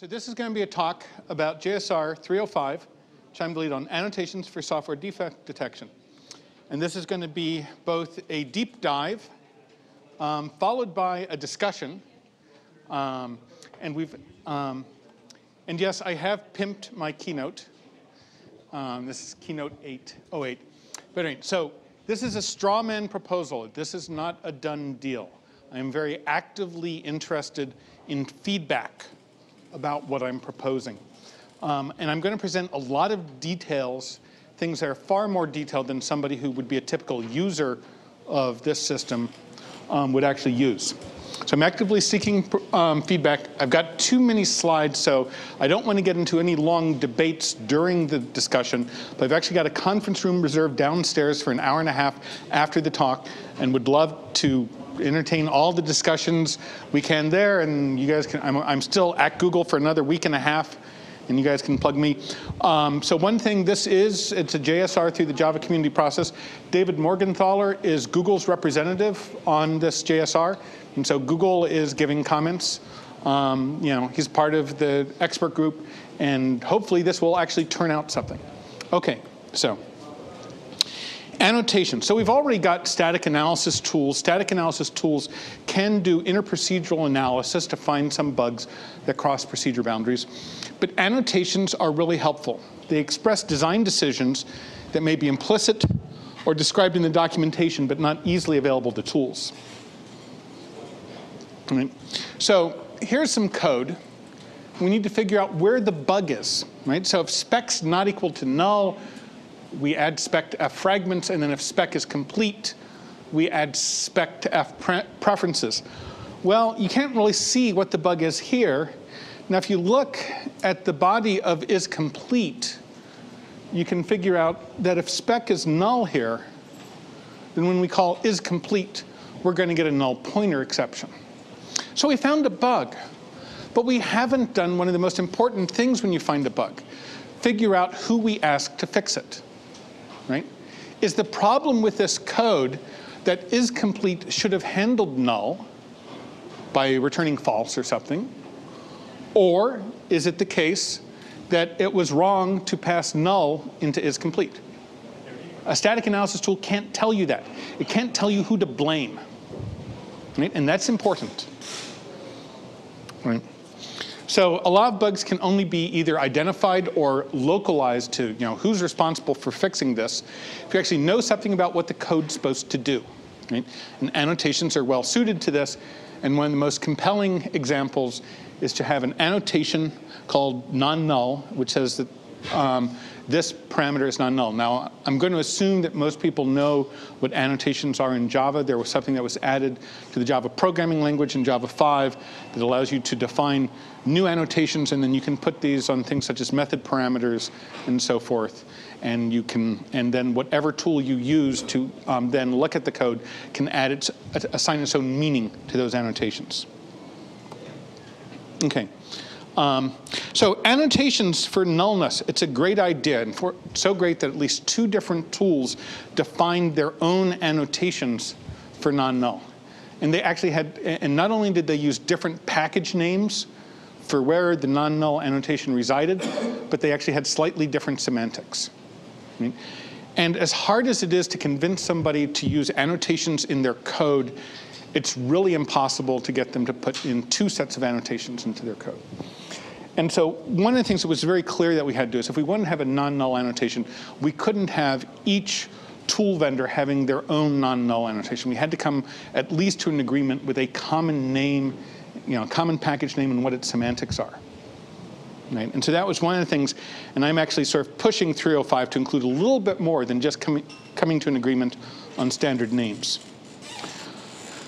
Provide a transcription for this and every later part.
So this is going to be a talk about JSR-305, which I'm the lead on, annotations for software defect detection. And this is going to be both a deep dive, followed by a discussion. And yes, I have pimped my keynote. This is keynote 808. But anyway, so this is a straw man proposal. This is not a done deal. I am very actively interested in feedback about what I'm proposing. And I'm going to present a lot of details, things that are far more detailed than somebody who would be a typical user of this system would actually use. So I'm actively seeking feedback. I've got too many slides, so I don't want to get into any long debates during the discussion, but I've actually got a conference room reserved downstairs for an hour and a half after the talk, and would love to entertain all the discussions we can there, and you guys can, I'm still at Google for another week and a half, and you guys can plug me. So one thing, it's a JSR through the Java community process. David Morgenthaler is Google's representative on this JSR, and so Google is giving comments. He's part of the expert group, and hopefully this will actually turn out something. Okay, so annotation. So we've already got static analysis tools. Static analysis tools can do interprocedural analysis to find some bugs that cross procedure boundaries. But annotations are really helpful. They express design decisions that may be implicit or described in the documentation, but not easily available to tools. All right. So here's some code. We need to figure out where the bug is. Right? So if spec's not equal to null, we add spec to f fragments, and then if spec is complete, we add spec to f preferences. Well, you can't really see what the bug is here. Now, if you look at the body of is complete, you can figure out that if spec is null here, then when we call is complete, we're going to get a null pointer exception. So we found a bug, but we haven't done one of the most important things when you find a bug. Figure out who we ask to fix it. Right? Is the problem with this code that is complete should have handled null by returning false or something? Or is it the case that it was wrong to pass null into is complete? A static analysis tool can't tell you that. It can't tell you who to blame. Right? And that's important. Right? So a lot of bugs can only be either identified or localized to, who's responsible for fixing this. If you actually know something about what the code's supposed to do. Right? And annotations are well suited to this. And one of the most compelling examples is to have an annotation called nonnull, which says that this parameter is nonnull. Now, I'm going to assume that most people know what annotations are in Java. There was something that was added to the Java programming language in Java 5 that allows you to define new annotations, and then you can put these on things such as method parameters and so forth. And then whatever tool you use to then look at the code can assign its own meaning to those annotations. Okay. So annotations for nullness, it's a great idea, and so great that at least 2 different tools defined their own annotations for non-null. And they actually had, and not only did they use different package names for where the non-null annotation resided, but they actually had slightly different semantics. Right? And as hard as it is to convince somebody to use annotations in their code, it's really impossible to get them to put in 2 sets of annotations into their code. And so one of the things that was very clear that we had to do is if we wanted to have a non-null annotation, we couldn't have each tool vendor having their own non-null annotation. We had to come at least to an agreement with a common name, common package name and what its semantics are. Right? And so that was one of the things, and I'm actually sort of pushing 305 to include a little bit more than just coming to an agreement on standard names.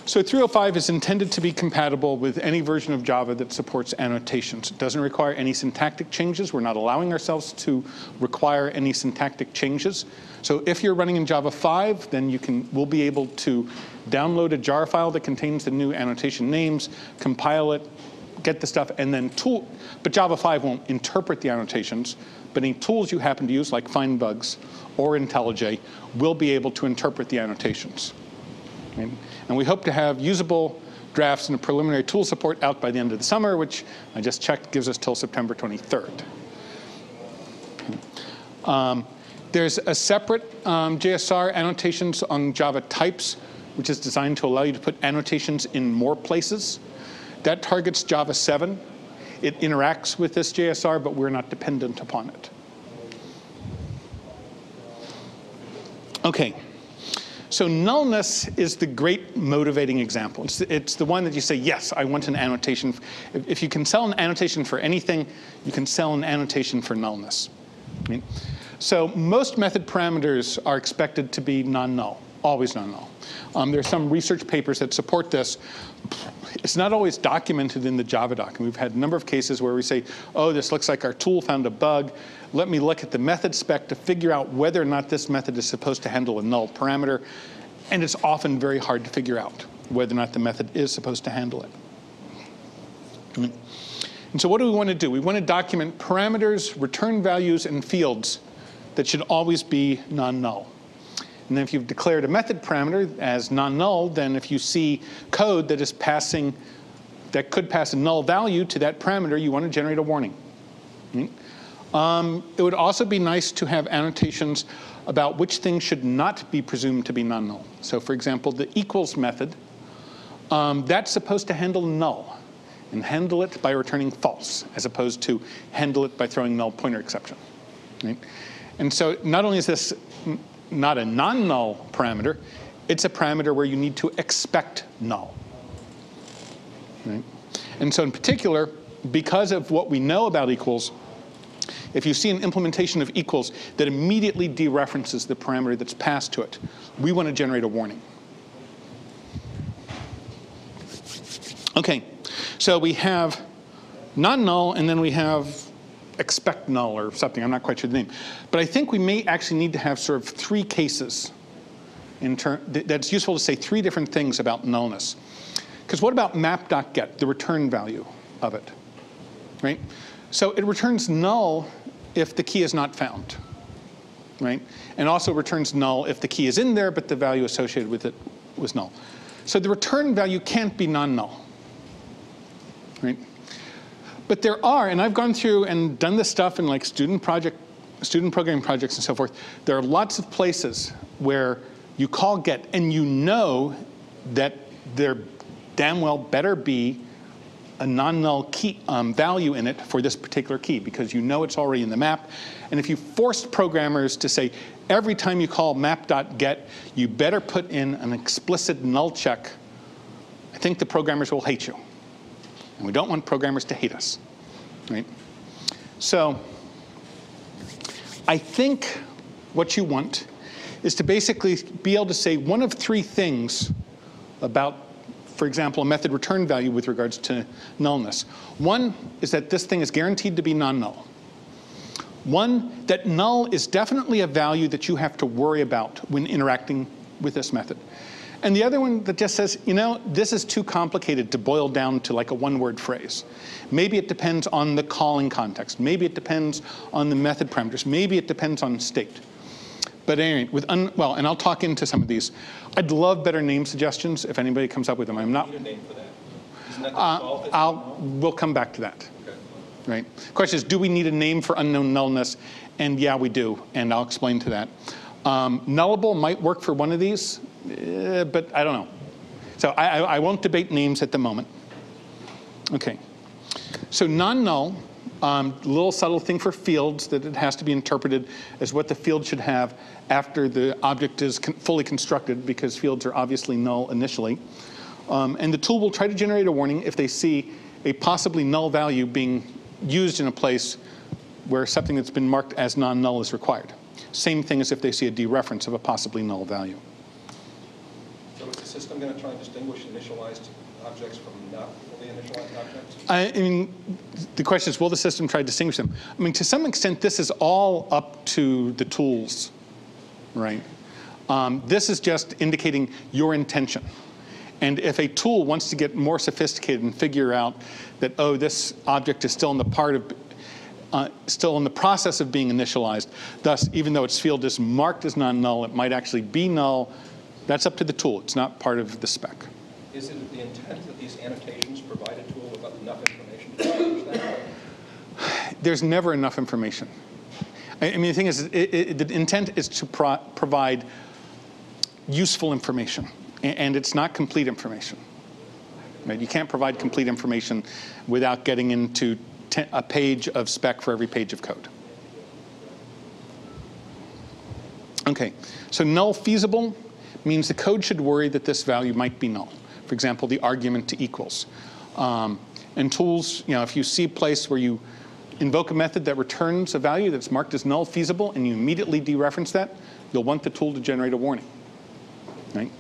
So 305 is intended to be compatible with any version of Java that supports annotations. It doesn't require any syntactic changes. We're not allowing ourselves to require any syntactic changes. So if you're running in Java 5, then we'll be able to download a jar file that contains the new annotation names, compile it, get the stuff, and then but Java 5 won't interpret the annotations, but any tools you happen to use, like FindBugs or IntelliJ, will be able to interpret the annotations. And we hope to have usable drafts and a preliminary tool support out by the end of the summer, which I just checked gives us till September 23rd. There's a separate JSR annotations on Java types, which is designed to allow you to put annotations in more places. That targets Java 7. It interacts with this JSR, but we're not dependent upon it. OK. So nullness is the great motivating example. It's the one that you say, yes, I want an annotation. If you can sell an annotation for anything, you can sell an annotation for nullness. Right? So most method parameters are expected to be non-null, always non-null. There's some research papers that support this. It's not always documented in the Java doc. And we've had a number of cases where we say, oh, this looks like our tool found a bug. Let me look at the method spec to figure out whether or not this method is supposed to handle a null parameter. And it's often very hard to figure out whether or not the method is supposed to handle it. And so what do we want to do? We want to document parameters, return values, and fields that should always be non-null. And then if you've declared a method parameter as non-null, then if you see code that is passing, that could pass a null value to that parameter, you want to generate a warning. It would also be nice to have annotations about which things should not be presumed to be non-null. So for example, the equals method, that's supposed to handle null and handle it by returning false, as opposed to handle it by throwing null pointer exception. Right? And so not only is this not a non-null parameter, it's a parameter where you need to expect null. Right? And so in particular, because of what we know about equals, if you see an implementation of equals that immediately dereferences the parameter that's passed to it, we want to generate a warning. OK, so we have non-null, and then we have expect null or something. I'm not quite sure the name. But I think we may actually need to have sort of three cases that's useful to say three different things about nullness. Because what about map.get, the return value of it? Right? So it returns null if the key is not found. Right? And also returns null if the key is in there, but the value associated with it was null. So the return value can't be non-null. Right? But there are, and I've gone through and done this stuff in like student programming projects and so forth. There are lots of places where you call get, and you know that there damn well better be a non-null key value in it for this particular key, because you know it's already in the map. And if you forced programmers to say every time you call map.get, you better put in an explicit null check, I think the programmers will hate you. And we don't want programmers to hate us, right? So I think what you want is to basically be able to say one of three things about, for example, a method return value with regards to nullness. One is that this thing is guaranteed to be non-null. One, that null is definitely a value that you have to worry about when interacting with this method. And the other one that just says, you know, this is too complicated to boil down to like a one-word phrase. Maybe it depends on the calling context. Maybe it depends on the method parameters. Maybe it depends on state. But anyway, well, and I'll talk into some of these. I'd love better name suggestions if anybody comes up with them. I'm not. Need a name for that. Isn't that the default? We'll come back to that. Okay. Right. The question is, do we need a name for unknown nullness? And yeah, we do. And I'll explain to that. Nullable might work for one of these. But I don't know. So I won't debate names at the moment. OK. So non-null, little subtle thing for fields that it has to be interpreted as what the field should have after the object is fully constructed, because fields are obviously null initially. And the tool will try to generate a warning if they see a possibly null value being used in a place where something that's been marked as non-null is required. Same thing as if they see a dereference of a possibly null value. So is the system going to try and distinguish initialized objects from not fully initialized objects? I mean, the question is, will the system try to distinguish them? I mean, to some extent, this is all up to the tools, right? This is just indicating your intention. And if a tool wants to get more sophisticated and figure out that, oh, this object is still in the still in the process of being initialized, thus, even though its field is marked as non-null, it might actually be null. That's up to the tool. It's not part of the spec. Is it the intent that these annotations provide a tool with enough information to accomplish that? There's never enough information. I mean, the thing is, the intent is to provide useful information, and it's not complete information. Right? You can't provide complete information without getting into a page of spec for every page of code. Okay, so null feasible means the code should worry that this value might be null. For example, the argument to equals. And tools, if you see a place where you invoke a method that returns a value that's marked as null feasible and you immediately dereference that, you'll want the tool to generate a warning. Right?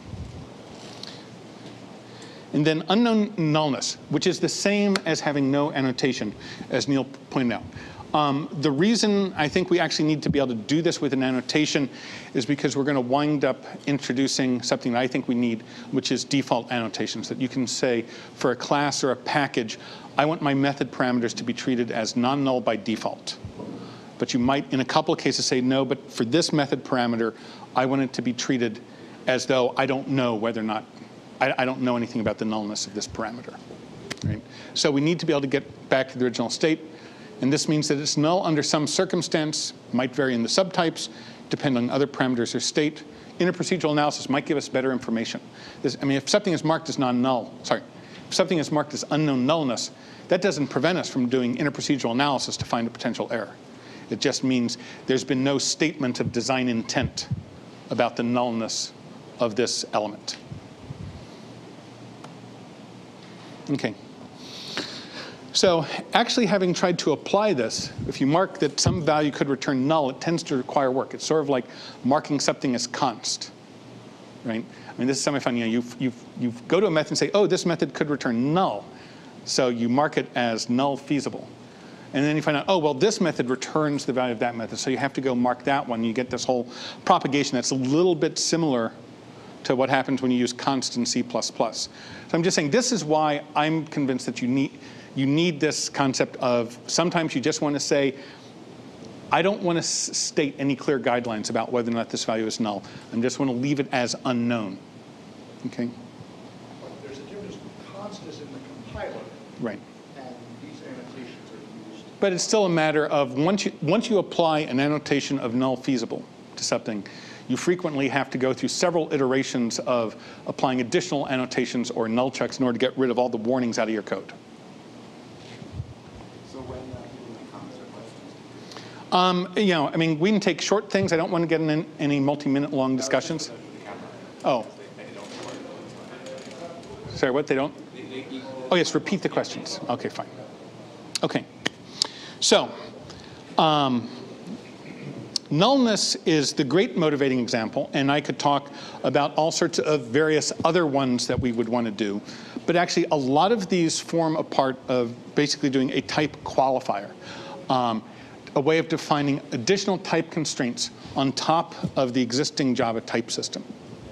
And then unknown nullness, which is the same as having no annotation, as Neil pointed out. The reason I think we actually need to be able to do this with an annotation is because we're going to wind up introducing something that I think we need, which is default annotations, that you can say for a class or a package, I want my method parameters to be treated as non-null by default. But you might, in a couple of cases, say, no, but for this method parameter, I want it to be treated as though I don't know whether or not, I don't know anything about the nullness of this parameter. Right? So we need to be able to get back to the original state. And this means that it's null under some circumstance, might vary in the subtypes, depend on other parameters or state. Interprocedural analysis might give us better information. If something is marked as non-null, if something is marked as unknown nullness, that doesn't prevent us from doing interprocedural analysis to find a potential error. It just means there's been no statement of design intent about the nullness of this element. Okay. So actually having tried to apply this, if you mark that some value could return null, it tends to require work. It's sort of like marking something as const, right? I mean, this is semi-fun. You go to a method and say, oh, this method could return null. So you mark it as null feasible. And then you find out, oh, well, this method returns the value of that method. So you have to go mark that one. You get this whole propagation that's a little bit similar to what happens when you use const in C++. So I'm just saying this is why I'm convinced that you need this concept of sometimes you just want to say, I don't want to state any clear guidelines about whether or not this value is null. I just want to leave it as unknown. Okay? There's a difference. Const is in the compiler. Right. And these annotations are used. But it's still a matter of once you apply an annotation of null feasible to something, you frequently have to go through several iterations of applying additional annotations or null checks in order to get rid of all the warnings out of your code. So when people make comments or questions? We can take short things. I don't want to get in any multi-minute long discussions. Oh. Sorry, what? They don't? Oh, yes, repeat the questions. OK, fine. OK. So nullness is the great motivating example, and I could talk about all sorts of various other ones that we would want to do. But actually, a lot of these form a part of basically doing a type qualifier, a way of defining additional type constraints on top of the existing Java type system.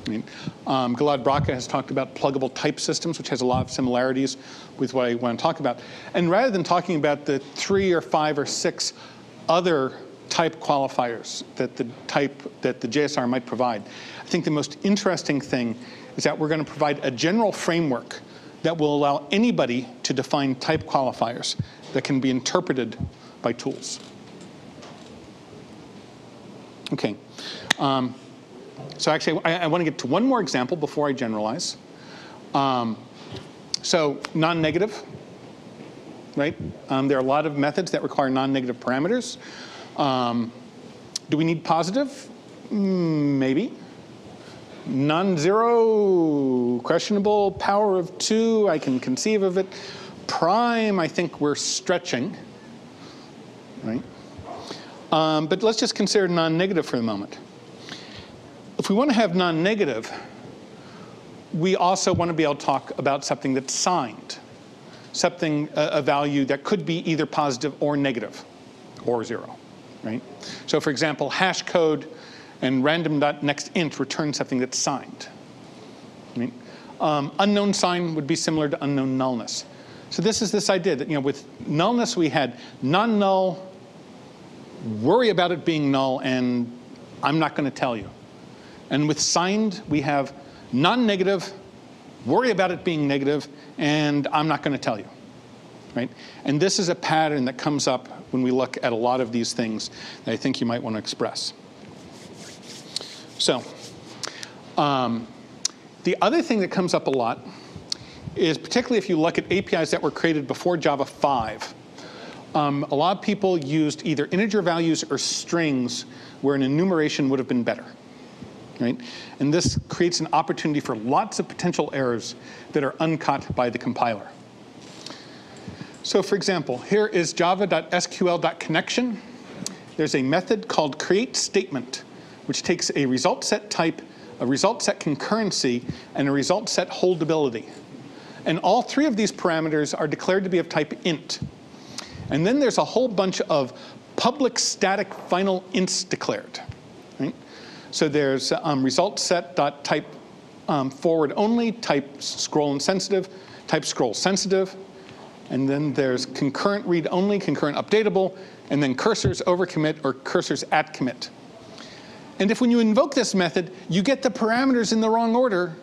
Right? Gilad Bracha has talked about pluggable type systems, which has a lot of similarities with what I want to talk about. And rather than talking about the 3 or 5 or 6 other type qualifiers that the JSR might provide, I think the most interesting thing is that we're going to provide a general framework that will allow anybody to define type qualifiers that can be interpreted by tools. Okay. So actually, I want to get to one more example before I generalize. So non-negative, right? There are a lot of methods that require non-negative parameters. Do we need positive? Maybe. Non-zero, questionable, power of 2, I can conceive of it. Prime, I think we're stretching, right? But let's just consider non-negative for a moment. If we want to have non-negative, we also want to be able to talk about something that's signed, something, a value that could be either positive or negative, or 0, right? So for example, hash code and random.nextInt return something that's signed. Right? Unknown sign would be similar to unknown nullness. So this is this idea that with nullness we had non-null, worry about it being null, and I'm not going to tell you. And with signed, we have non-negative, worry about it being negative, and I'm not going to tell you. Right? And this is a pattern that comes up when we look at a lot of these things that I think you might want to express. So the other thing that comes up a lot is, particularly if you look at APIs that were created before Java 5, a lot of people used either integer values or strings where an enumeration would have been better. Right? And this creates an opportunity for lots of potential errors that are uncaught by the compiler. So for example, here is java.sql.connection. There's a method called createStatement, which takes a result set type, a result set concurrency, and a result set holdability. And all three of these parameters are declared to be of type int. And then there's a whole bunch of public static final ints declared. Right? So there's result set.type forward only, type scroll insensitive, type scroll sensitive. And then there's concurrent read only, concurrent updatable, and then cursors over commit or cursors at commit. And if when you invoke this method, you get the parameters in the wrong order,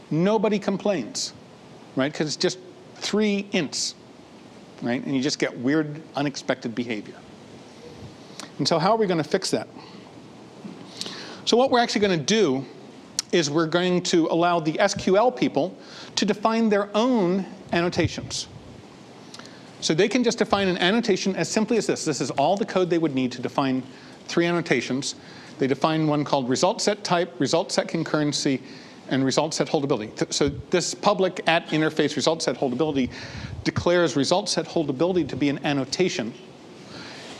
nobody complains, right? Because it's just 3 ints, right? And you just get weird, unexpected behavior. And so how are we going to fix that? So what we're actually going to do is we're going to allow the SQL people to define their own annotations. So they can just define an annotation as simply as this. This is all the code they would need to define 3 annotations. They define one called result set type, result set concurrency, and result set holdability. So this public at interface result set holdability declares result set holdability to be an annotation.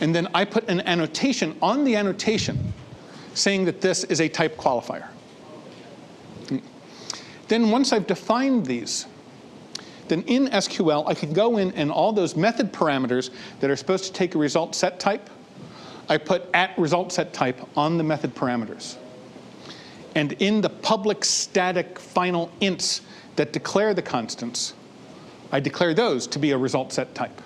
And then I put an annotation on the annotation saying that this is a type qualifier. Then once I've defined these, then in SQL, I can go in and all those method parameters that are supposed to take a result set type, I put at result set type on the method parameters. And in the public static final ints that declare the constants, I declare those to be a result set type.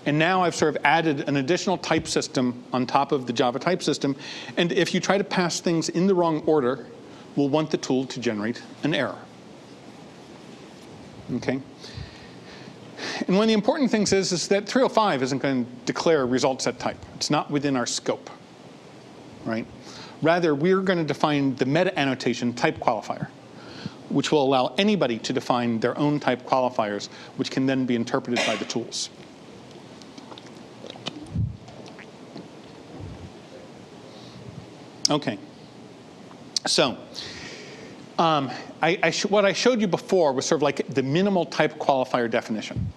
And now I've sort of added an additional type system on top of the Java type system. And if you try to pass things in the wrong order, we'll want the tool to generate an error. Okay? And one of the important things is that 305 isn't going to declare a result set type. It's not within our scope, right? Rather, we're going to define the meta-annotation type qualifier, which will allow anybody to define their own type qualifiers, which can then be interpreted by the tools. Okay. So what I showed you before was sort of like the minimal type qualifier definition,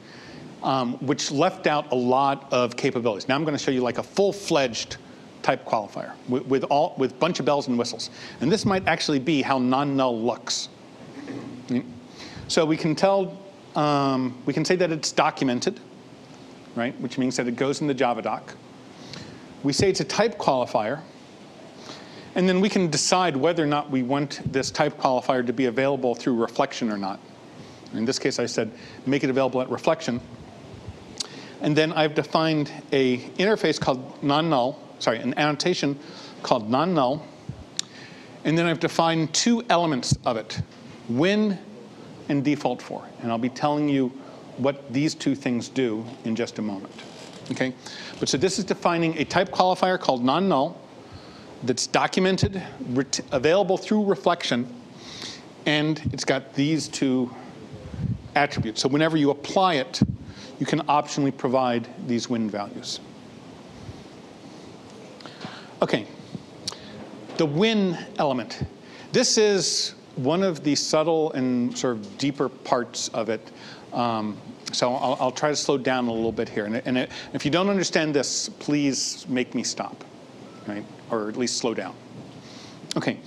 which left out a lot of capabilities. Now I'm going to show you like a full-fledged type qualifier with a bunch of bells and whistles. And this might actually be how nonnull looks. So we can tell, we can say that it's documented, right? Which means that it goes in the Java doc. We say it's a type qualifier. And then we can decide whether or not we want this type qualifier to be available through reflection or not. In this case, I said make it available at reflection. And then I've defined an interface called nonnull, sorry, an annotation called nonnull. And then I've defined 2 elements of it, when and defaultFor. And I'll be telling you what these 2 things do in just a moment. Okay? But so this is defining a type qualifier called nonnull that's documented, available through reflection, and it's got these 2 attributes. So whenever you apply it, you can optionally provide these when values. Okay, the when element. This is one of the subtle and sort of deeper parts of it. So I'll try to slow down a little bit here. And if you don't understand this, please make me stop, right? Or at least slow down. Okay,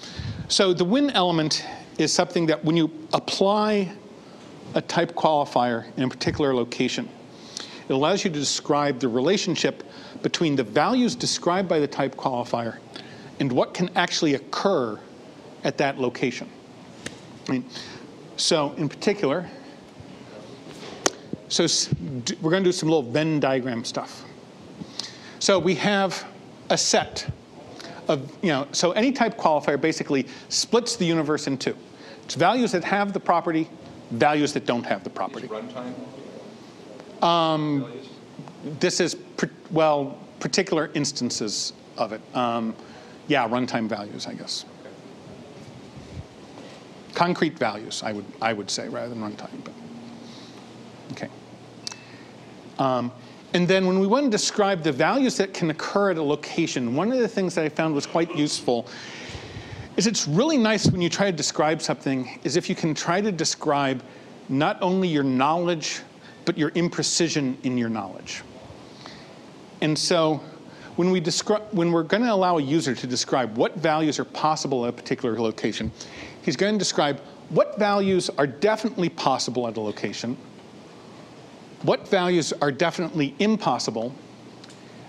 so the when element is something that when you apply a type qualifier in a particular location, it allows you to describe the relationship between the values described by the type qualifier and what can actually occur at that location. Right? So in particular, so we're going to do some little Venn diagram stuff. So we have a set of, so any type qualifier basically splits the universe in 2. It's values that have the property, values that don't have the Is property. runtime values? This is, well, particular instances of it. Yeah, runtime values, I guess. Okay. Concrete values, I would say, rather than runtime. But okay. And then when we want to describe the values that can occur at a location, one of the things that I found was quite useful is it's really nice when you try to describe something is if you can try to describe not only your knowledge, but your imprecision in your knowledge. And so when we're going to allow a user to describe what values are possible at a particular location, he's going to describe what values are definitely possible at a location, what values are definitely impossible,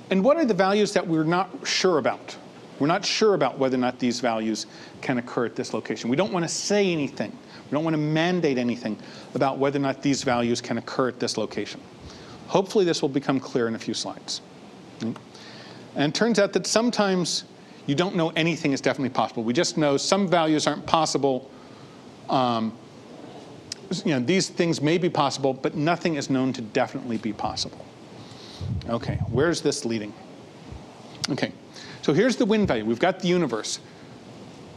and what are the values that we're not sure about. We're not sure about whether or not these values can occur at this location. We don't want to say anything. We don't want to mandate anything about whether or not these values can occur at this location. Hopefully this will become clear in a few slides. And it turns out that sometimes you don't know anything is definitely possible. We just know some values aren't possible. These things may be possible, but nothing is known to definitely be possible. Okay, where's this leading? Okay, so here's the win value. We've got the universe.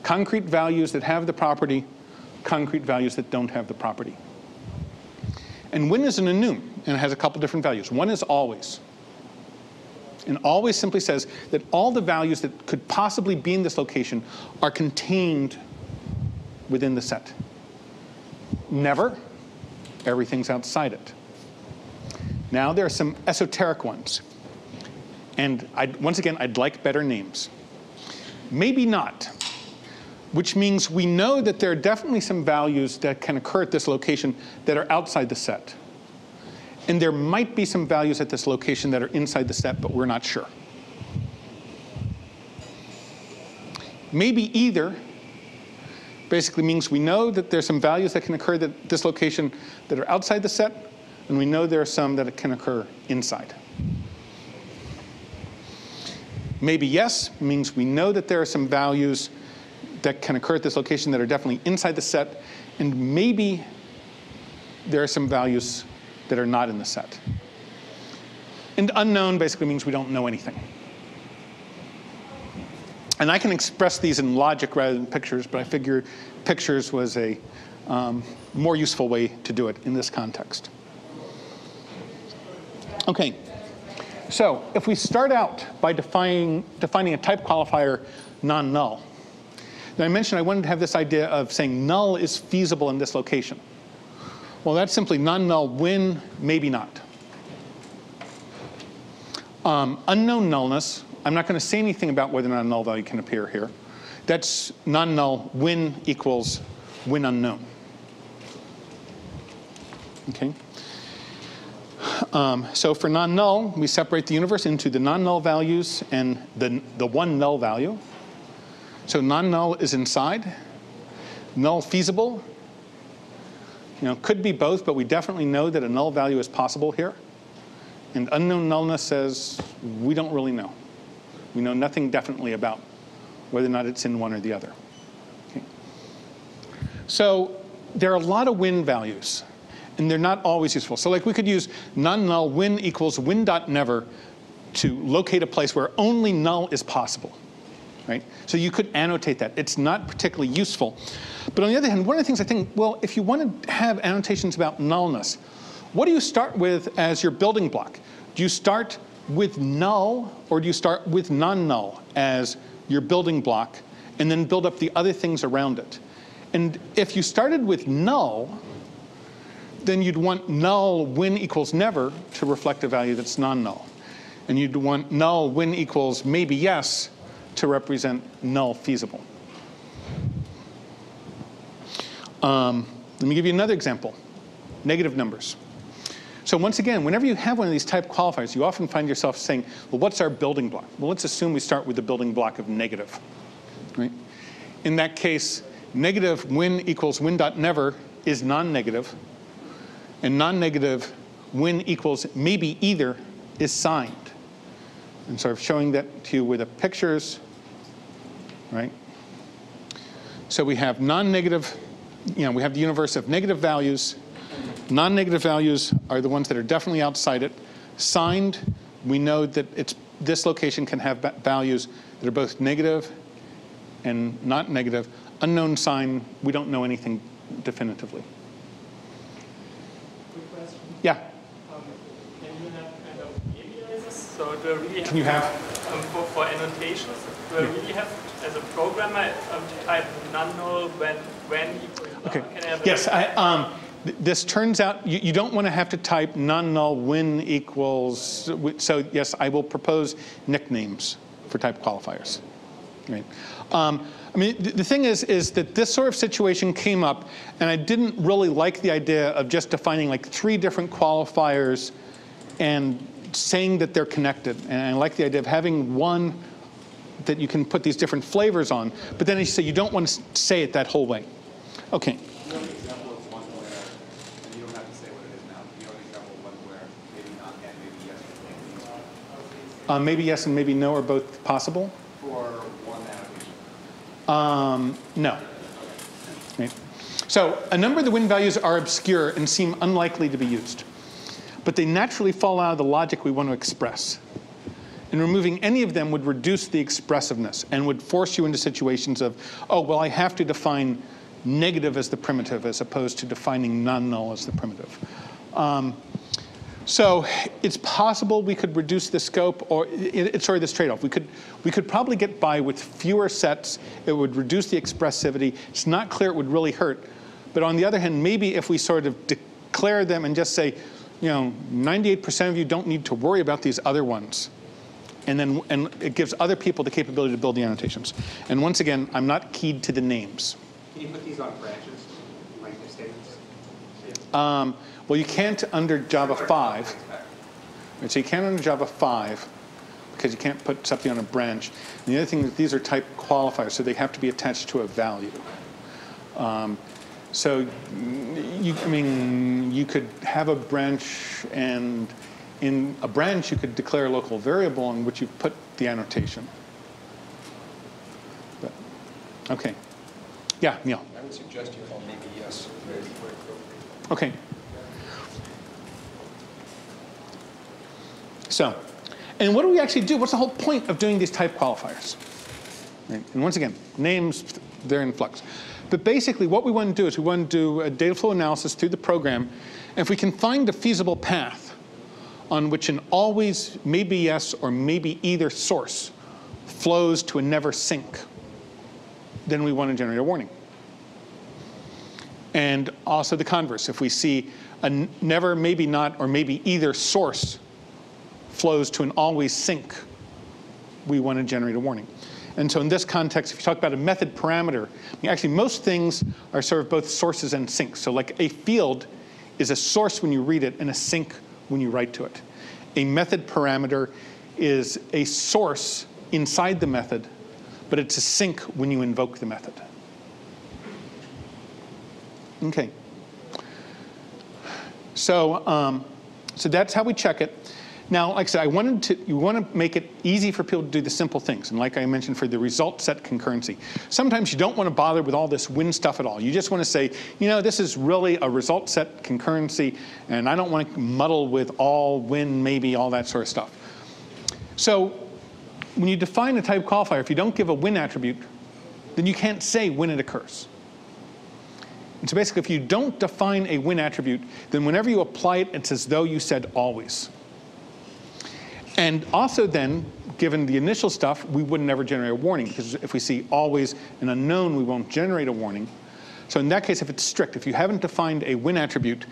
Concrete values that have the property, concrete values that don't have the property. And win is an enum, and it has a couple different values. One is always. And always simply says that all the values that could possibly be in this location are contained within the set. Never, everything's outside it. Now there are some esoteric ones. And once again, I'd like better names. Maybe not, which means we know that there are definitely some values that can occur at this location that are outside the set. And there might be some values at this location that are inside the set, but we're not sure. Maybe either basically means we know that there's some values that can occur at this location that are outside the set, and we know there are some that can occur inside. Maybe yes means we know that there are some values that can occur at this location that are definitely inside the set, and maybe there are some values that are not in the set. And unknown basically means we don't know anything. And I can express these in logic rather than pictures, but I figure pictures was a more useful way to do it in this context. Okay, so if we start out by defining a type qualifier non-null, then I mentioned I wanted to have this idea of saying null is feasible in this location. Well, that's simply non-null when, maybe not. Unknown nullness, I'm not going to say anything about whether or not a null value can appear here. That's non-null when equals when unknown. Okay. So for non-null, we separate the universe into the non-null values and the one null value. So non-null is inside. Null feasible. Could be both, but we definitely know that a null value is possible here. And unknown nullness says we don't really know. We know nothing definitely about whether or not it's in one or the other. Okay. So there are a lot of win values, and they're not always useful. So like we could use non-null when equals win.never to locate a place where only null is possible. Right? So you could annotate that. It's not particularly useful. But on the other hand, one of the things I think, well, if you want to have annotations about nullness, what do you start with as your building block? Do you start with null, or do you start with non-null as your building block, and then build up the other things around it? And if you started with null, then you'd want null when equals never to reflect a value that's non-null. And you'd want null when equals maybe yes to represent null feasible. Let me give you another example, negative numbers. So once again, whenever you have one of these type qualifiers, you often find yourself saying, well, what's our building block? Well, let's assume we start with the building block of negative. Right? In that case, negative when equals when.never is non-negative, and non-negative when equals maybe either is signed. And sort of showing that to you with the pictures, right? So we have non-negative we have the universe of negative values. Non-negative values are the ones that are definitely outside it. Signed, we know that this location can have values that are both negative and not negative. Unknown sign, we don't know anything definitively. Quick question. Yeah. Can you have kind of aliases? So do I really have Can you have? For annotations, do I really have, as a programmer, to type nonnull when equals null? Okay. Can I have Yes. This turns out you don't want to have to type nonnull when equals. So yes, I will propose nicknames for type qualifiers. Right. I mean, the thing is that this sort of situation came up, and I didn't really like the idea of just defining like 3 different qualifiers and saying that they're connected. And I like the idea of having one that you can put these different flavors on. But then you say you don't want to say it that whole way. Okay. You have an example of one where, and you don't have to say what it is now, you have an example of one where maybe not and maybe yes or maybe. Maybe yes and maybe no are both possible. For one annotation. No. Right. So a number of the win values are obscure and seem unlikely to be used. But they naturally fall out of the logic we want to express. And removing any of them would reduce the expressiveness and would force you into situations of, oh, well, I have to define negative as the primitive as opposed to defining non-null as the primitive. So it's possible we could reduce the scope, or it's sort of this trade-off. We could probably get by with fewer sets. It would reduce the expressivity. It's not clear it would really hurt. But on the other hand, maybe if we sort of declare them and just say, 98% of you don't need to worry about these other ones. And it gives other people the capability to build the annotations. And once again, I'm not keyed to the names. Can you put these on branches, like if statements? Well, you can't under Java 5. Right, so you can't under Java 5 because you can't put something on a branch. And the other thing is these are type qualifiers, so they have to be attached to a value. So you could have a branch, and in a branch you could declare a local variable on which you put the annotation. But, okay. Yeah, Neil. I would suggest you call maybe yes. Okay. So, and what do we actually do? What's the whole point of doing these type qualifiers? Right? And once again, names, they're in flux. But basically what we want to do is we want to do a data flow analysis through the program. And if we can find a feasible path on which an always, maybe yes, or maybe either source flows to a never sync, then we want to generate a warning. And also the converse. If we see a never, maybe not, or maybe either source flows to an always sync, we want to generate a warning. And so in this context, if you talk about a method parameter, actually most things are sort of both sources and sinks. So like a field is a source when you read it and a sync when you write to it. A method parameter is a source inside the method, but it's a sync when you invoke the method. Okay. So, so that's how we check it. Now, like I said, you want to make it easy for people to do the simple things. And like I mentioned for the result set concurrency, sometimes you don't want to bother with all this win stuff at all. You just want to say, this is really a result set concurrency, and I don't want to muddle with all, win, maybe, all that sort of stuff. So when you define a type qualifier, if you don't give a win attribute, then you can't say when it occurs. And so basically, if you don't define a win attribute, then whenever you apply it, it's as though you said always. And also then, given the initial stuff, we would never generate a warning, because if we see always an unknown, we won't generate a warning. So in that case, if it's strict, if you haven't defined a win attribute,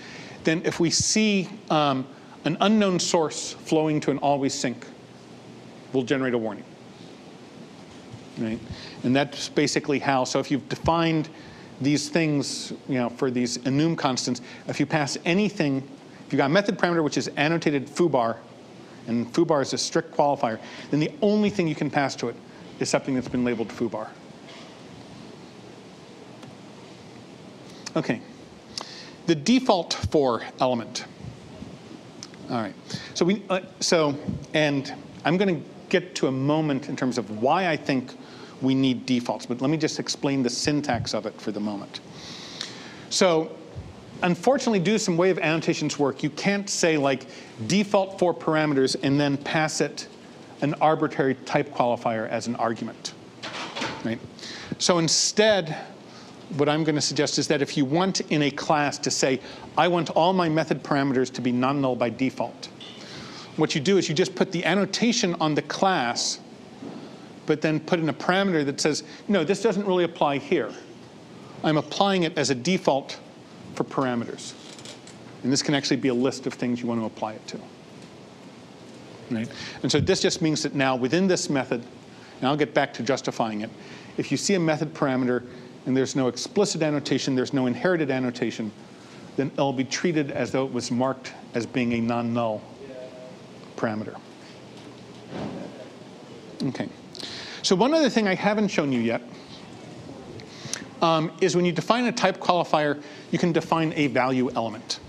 then if we see an unknown source flowing to an always sync, we'll generate a warning. Right? And that's basically how. So if you've defined these things, for these enum constants, if you pass anything, if you've got a method parameter which is annotated foobar, and foobar is a strict qualifier, then the only thing you can pass to it is something that's been labeled foobar. Okay. The defaultFor element. All right. So and I'm going to get to a moment in terms of why I think we need defaults, but let me just explain the syntax of it for the moment. So unfortunately, due to some way of annotations work, you can't say like default for parameters and then pass it an arbitrary type qualifier as an argument. Right? So instead, what I'm going to suggest is that if you want in a class to say, I want all my method parameters to be non-null by default, what you do is you just put the annotation on the class, but then put in a parameter that says, no, this doesn't really apply here. I'm applying it as a default for parameters. And this can actually be a list of things you want to apply it to. Right? And so this just means that now within this method, and I'll get back to justifying it, if you see a method parameter and there's no explicit annotation, there's no inherited annotation, then it'll be treated as though it was marked as being a non-null parameter. Okay. So one other thing I haven't shown you yet is when you define a type qualifier, you can define a value element.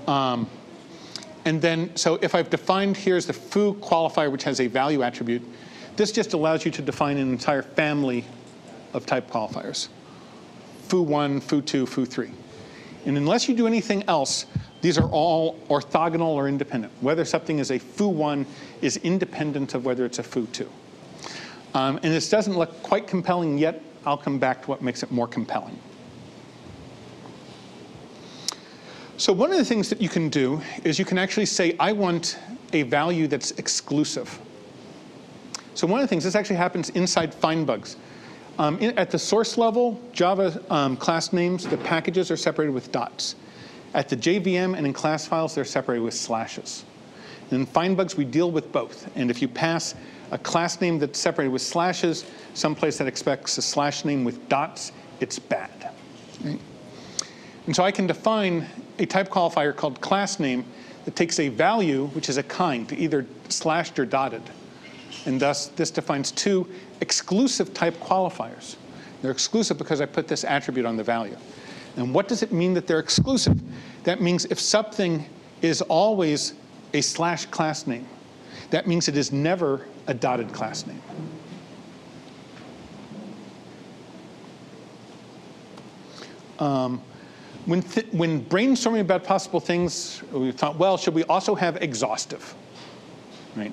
And then, so if I've defined, here's the foo qualifier, which has a value attribute, this just allows you to define an entire family of type qualifiers. Foo1, foo2, foo3. And unless you do anything else, these are all orthogonal or independent. Whether something is a foo1 is independent of whether it's a foo2. And this doesn't look quite compelling yet. I'll come back to what makes it more compelling. So one of the things that you can do is you can actually say, I want a value that's exclusive. So one of the things, this actually happens inside FindBugs. At the source level, Java class names, the packages are separated with dots. At the JVM and in class files, they're separated with slashes. And in FindBugs, we deal with both. And if you pass a class name that's separated with slashes, someplace that expects a slash name with dots, it's bad. Right? And so I can define a type qualifier called class name that takes a value, which is a kind, either slashed or dotted. And thus, this defines two exclusive type qualifiers. They're exclusive because I put this attribute on the value. And what does it mean that they're exclusive? That means if something is always a slash class name, that means it is never a dotted class name. When brainstorming about possible things, we thought, well, should we also have exhaustive? Right?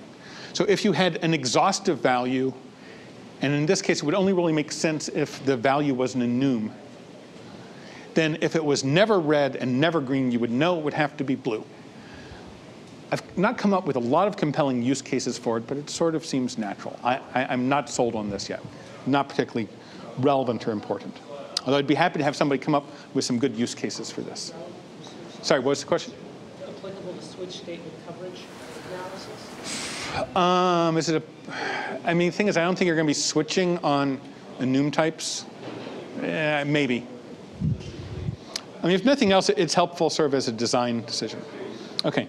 So if you had an exhaustive value, and in this case, it would only really make sense if the value was an enum, then if it was never red and never green, you would know it would have to be blue. I've not come up with a lot of compelling use cases for it, but it sort of seems natural. I'm not sold on this yet. Not particularly relevant or important. Although I'd be happy to have somebody come up with some good use cases for this. Sorry, what was the question? Applicable to switch statement coverage analysis? I mean, the thing is, I don't think you're going to be switching on enum types. Maybe. I mean, if nothing else, it's helpful sort of as a design decision. OK.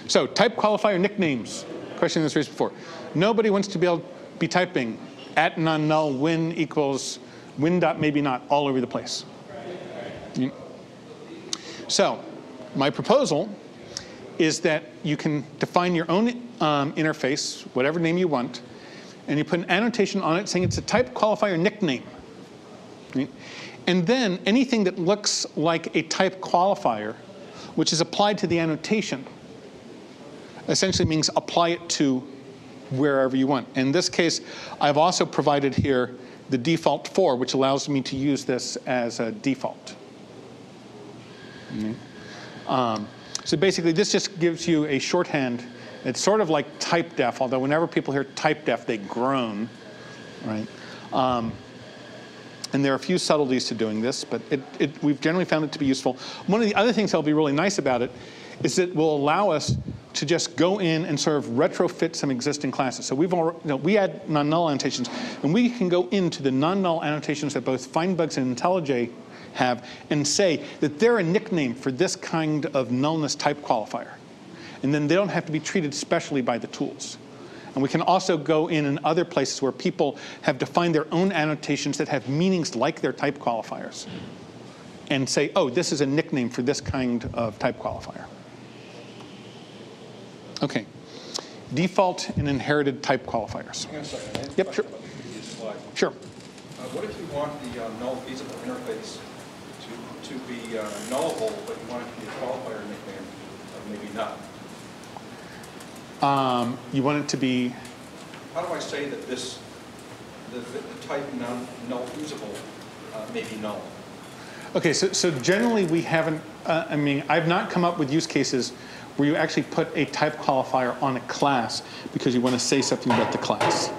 So type qualifier nicknames. Question that's raised before. Nobody wants to be able to be typing at nonnull win equals win dot maybe not all over the place. So my proposal is that you can define your own interface, whatever name you want, and you put an annotation on it saying it's a type qualifier nickname. Right? And then anything that looks like a type qualifier, which is applied to the annotation, essentially means apply it to wherever you want. In this case, I've also provided here the defaultFor, which allows me to use this as a default. So basically, this just gives you a shorthand. It's sort of like typedef, although whenever people hear typedef, they groan, right? And there are a few subtleties to doing this, but we've generally found it to be useful. One of the other things that'll be really nice about it is that it will allow us to just go in and sort of retrofit some existing classes. So we add nonnull annotations, and we can go into the nonnull annotations that both FindBugs and IntelliJ have and say that they're a nickname for this kind of nullness type qualifier. And then they don't have to be treated specially by the tools. And we can also go in other places where people have defined their own annotations that have meanings like their type qualifiers and say, oh, this is a nickname for this kind of type qualifier. OK. Default and inherited type qualifiers. Hang on a second. Yep, sure. Sure. What if you want the null feasible interface to be nullable, but you want it to be a qualifier nickname of maybe not? You want it to be? How do I say that this, the type null feasible may be null? Okay, so generally we haven't, I mean, I've not come up with use cases where you actually put a type qualifier on a class because you want to say something about the class.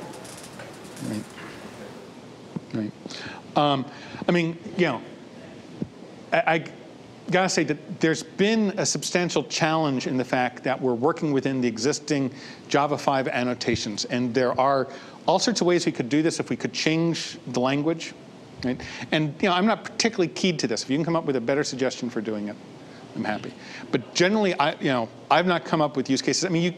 Right. Right. I mean, you know, I gotta say that there's been a substantial challenge in the fact that we're working within the existing Java 5 annotations, and there are all sorts of ways we could do this if we could change the language. Right? And you know, I'm not particularly keyed to this. If you can come up with a better suggestion for doing it, I'm happy. But generally, I've not come up with use cases. I mean,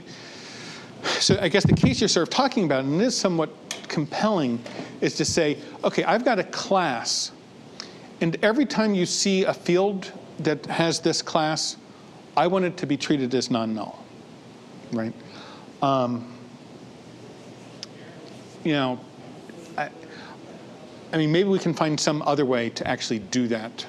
so I guess the case you're sort of talking about, and it is somewhat compelling, is to say, okay, I've got a class, and every time you see a field that has this class, I want it to be treated as non-null, right? You know, I mean, maybe we can find some other way to actually do that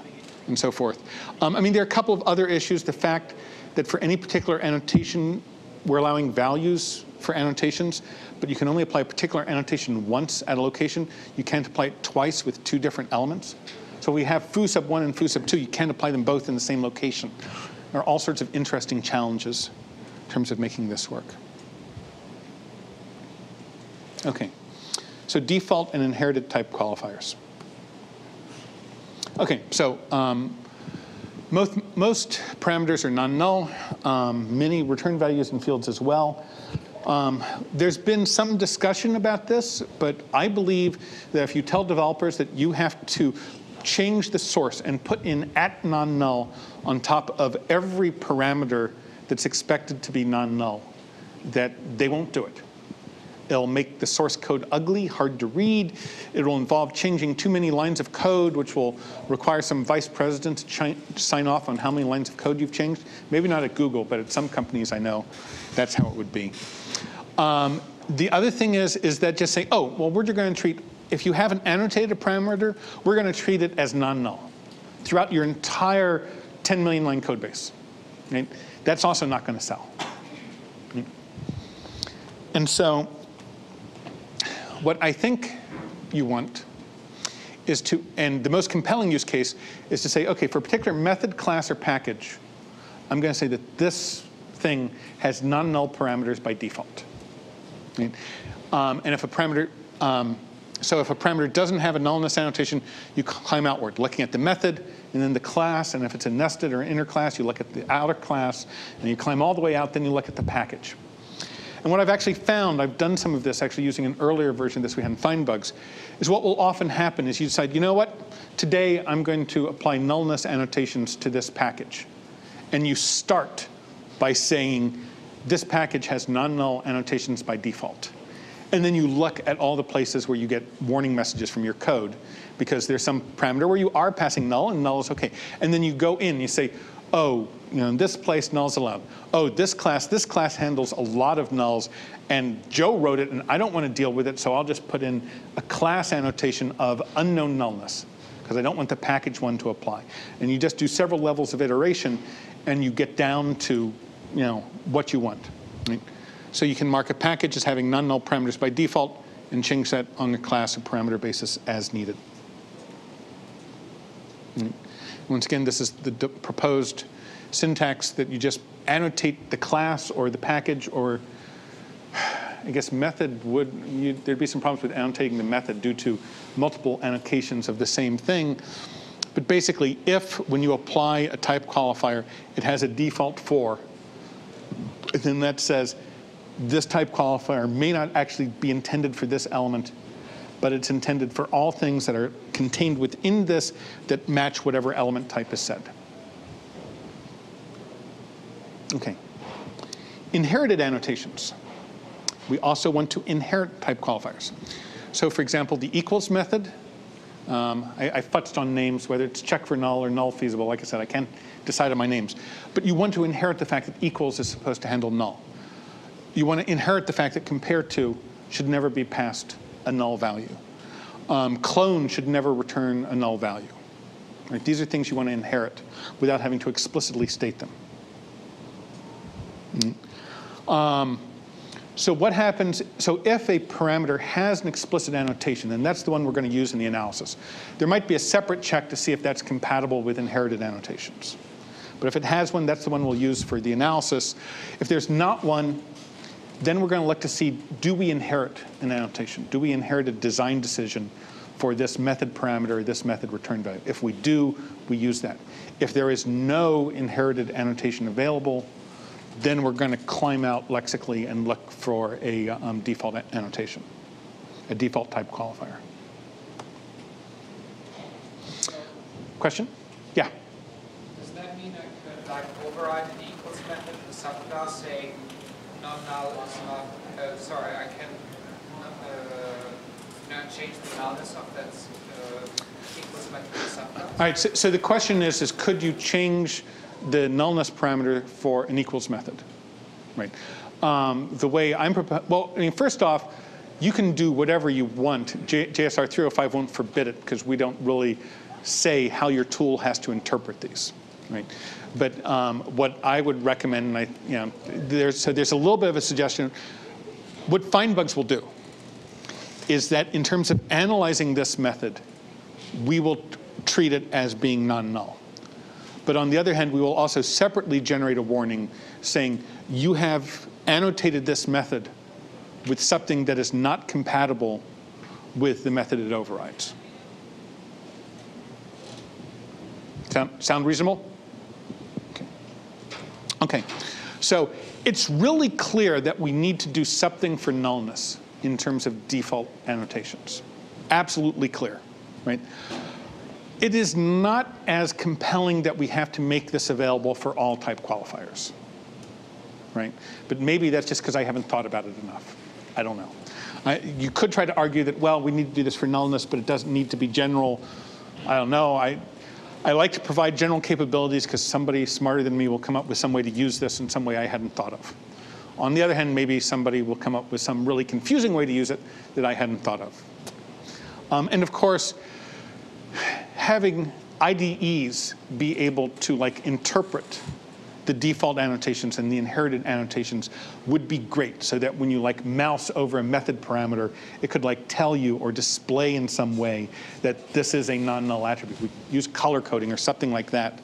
and so forth. I mean, there are a couple of other issues. The fact that for any particular annotation, we're allowing values for annotations, but you can only apply a particular annotation once at a location. You can't apply it twice with two different elements. So we have foo sub 1 and foo sub 2. You can't apply them both in the same location. There are all sorts of interesting challenges in terms of making this work. Okay. So default and inherited type qualifiers. Okay, so most parameters are non-null, many return values in fields as well. There's been some discussion about this, but I believe that if you tell developers that you have to change the source and put in @nonnull on top of every parameter that's expected to be non-null, that they won't do it. It'll make the source code ugly, hard to read. It will involve changing too many lines of code, which will require some vice president to sign off on how many lines of code you've changed. Maybe not at Google, but at some companies I know, that's how it would be. The other thing is that just say, oh, well, we're going to treat, if you have an annotated parameter, we're going to treat it as non-null throughout your entire 10 million line code base. Right? That's also not going to sell. Right? And so what I think you want is to, and the most compelling use case is to say, okay, for a particular method, class, or package, I'm going to say that this thing has non-null parameters by default. Right? And if a parameter, so if a parameter doesn't have a nullness annotation, you climb outward, looking at the method and then the class, and if it's a nested or inner class, you look at the outer class, and you climb all the way out, then you look at the package. And what I've actually found, I've done some of this actually using an earlier version of this we had in FindBugs, is what will often happen is you decide, you know what, today I'm going to apply nullness annotations to this package. And you start by saying, this package has non-null annotations by default. And then you look at all the places where you get warning messages from your code, because there's some parameter where you are passing null, and null is OK. And then you go in and you say, oh, you know, in this place, null's allowed. Oh, this class handles a lot of nulls, and Joe wrote it, and I don't want to deal with it, so I'll just put in a class annotation of unknown nullness, because I don't want the package one to apply. And you just do several levels of iteration, and you get down to, you know, what you want. Right? So you can mark a package as having non-null parameters by default, and change that on a class or parameter basis as needed. Right? Once again, this is the proposed syntax that you just annotate the class or the package, or I guess method there'd be some problems with annotating the method due to multiple annotations of the same thing. But basically, if when you apply a type qualifier, it has a defaultFor, then that says this type qualifier may not actually be intended for this element, but it's intended for all things that are contained within this that match whatever element type is said. Okay. Inherited annotations. We also want to inherit type qualifiers. So for example, the equals method, I futzed on names, whether it's check for null or null feasible. Like I said, I can't decide on my names. But you want to inherit the fact that equals is supposed to handle null. You want to inherit the fact that compare to should never be passed a null value. Clone should never return a null value. Right? These are things you want to inherit without having to explicitly state them. So what happens, so if a parameter has an explicit annotation, then that's the one we're going to use in the analysis. There might be a separate check to see if that's compatible with inherited annotations. But if it has one, that's the one we'll use for the analysis. If there's not one, then we're going to look to see, do we inherit an annotation? Do we inherit a design decision for this method parameter, this method return value? If we do, we use that. If there is no inherited annotation available, then we're going to climb out lexically and look for a default annotation, a default type qualifier. Question? Yeah. Does that mean I could like override the equals method in the subclass saying nonnull is not, I can change the nullness of that equals method in the subclass? All right, so the question is could you change the nullness parameter for an equals method, right? The way I'm well, I mean, first off, you can do whatever you want. JSR-305 won't forbid it because we don't really say how your tool has to interpret these, right? But what I would recommend, and there's a little bit of a suggestion. What FindBugs will do is that in terms of analyzing this method, we will treat it as being non-null. But on the other hand, we will also separately generate a warning saying, you have annotated this method with something that is not compatible with the method it overrides. Sound reasonable? Okay. So it's really clear that we need to do something for nullness in terms of default annotations. Absolutely clear, right? It is not as compelling that we have to make this available for all type qualifiers, right? But maybe that's just because I haven't thought about it enough. I don't know. You could try to argue that, well, we need to do this for nullness, but it doesn't need to be general. I don't know. I like to provide general capabilities because somebody smarter than me will come up with some way to use this in some way I hadn't thought of. On the other hand, maybe somebody will come up with some really confusing way to use it that I hadn't thought of. And of course, having IDEs be able to interpret the default annotations and the inherited annotations would be great, so that when you mouse over a method parameter, it could tell you or display in some way that this is a non-null attribute. We use color coding or something like that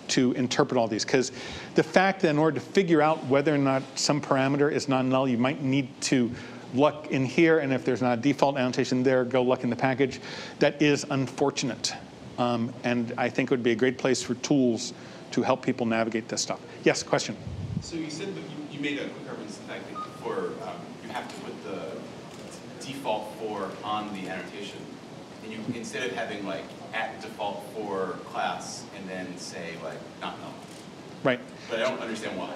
to interpret all these, because the fact that in order to figure out whether or not some parameter is non-null, you might need to look in here, and if there's not a default annotation there, go look in the package. That is unfortunate. And I think it would be a great place for tools to help people navigate this stuff. Yes, question? So you said that you made a quick reference, I think, for you have to put the defaultFor on the annotation. And you, instead of having at defaultFor class and then say not null. Right. But I don't understand why.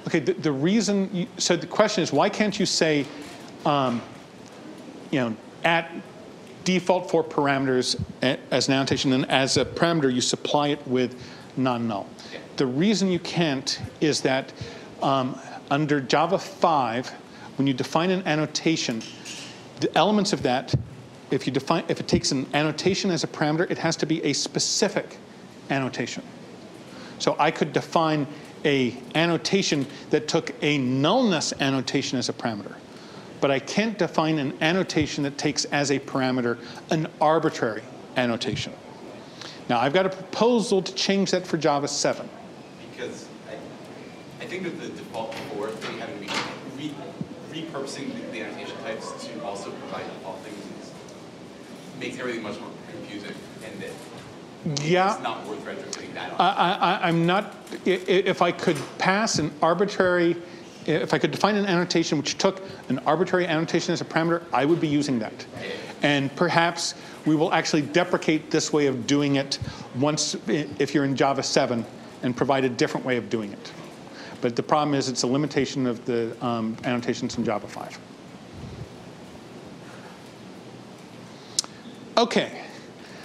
Okay, the reason, so the question is, why can't you say, at defaultFor parameters as an annotation, and as a parameter you supply it with non-null. Yeah. The reason you can't is that under Java 5, when you define an annotation, the elements of that, if it takes an annotation as a parameter, it has to be a specific annotation. So I could define a annotation that took a nullness annotation as a parameter. But I can't define an annotation that takes as a parameter an arbitrary annotation. Now, I've got a proposal to change that for Java 7. Because I think that the defaultFor thing having to be repurposing the annotation types to also provide default things makes everything much more confusing. And it's not worth retrofitting that on. I'm not, if I could pass an arbitrary, if I could define an annotation which took an arbitrary annotation as a parameter, I would be using that. And perhaps we will actually deprecate this way of doing it once, if you're in Java 7, and provide a different way of doing it. But the problem is it's a limitation of the annotations in Java 5. Okay,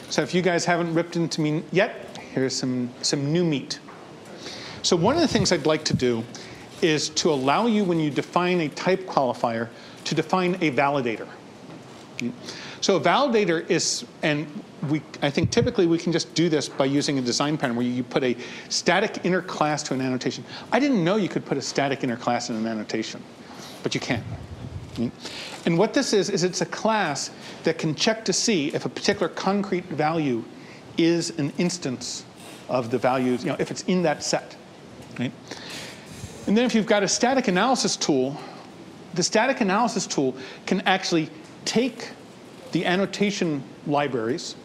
so if you guys haven't ripped into me yet, here's some new meat. So one of the things I'd like to do is to allow you, when you define a type qualifier, to define a validator. So a validator is, and I think typically we can just do this by using a design pattern where you put a static inner class to an annotation. I didn't know you could put a static inner class in an annotation, but you can. And what this is it's a class that can check to see if a particular concrete value is an instance of the values, if it's in that set. Right? And then if you've got a static analysis tool, the static analysis tool can actually take the annotation libraries,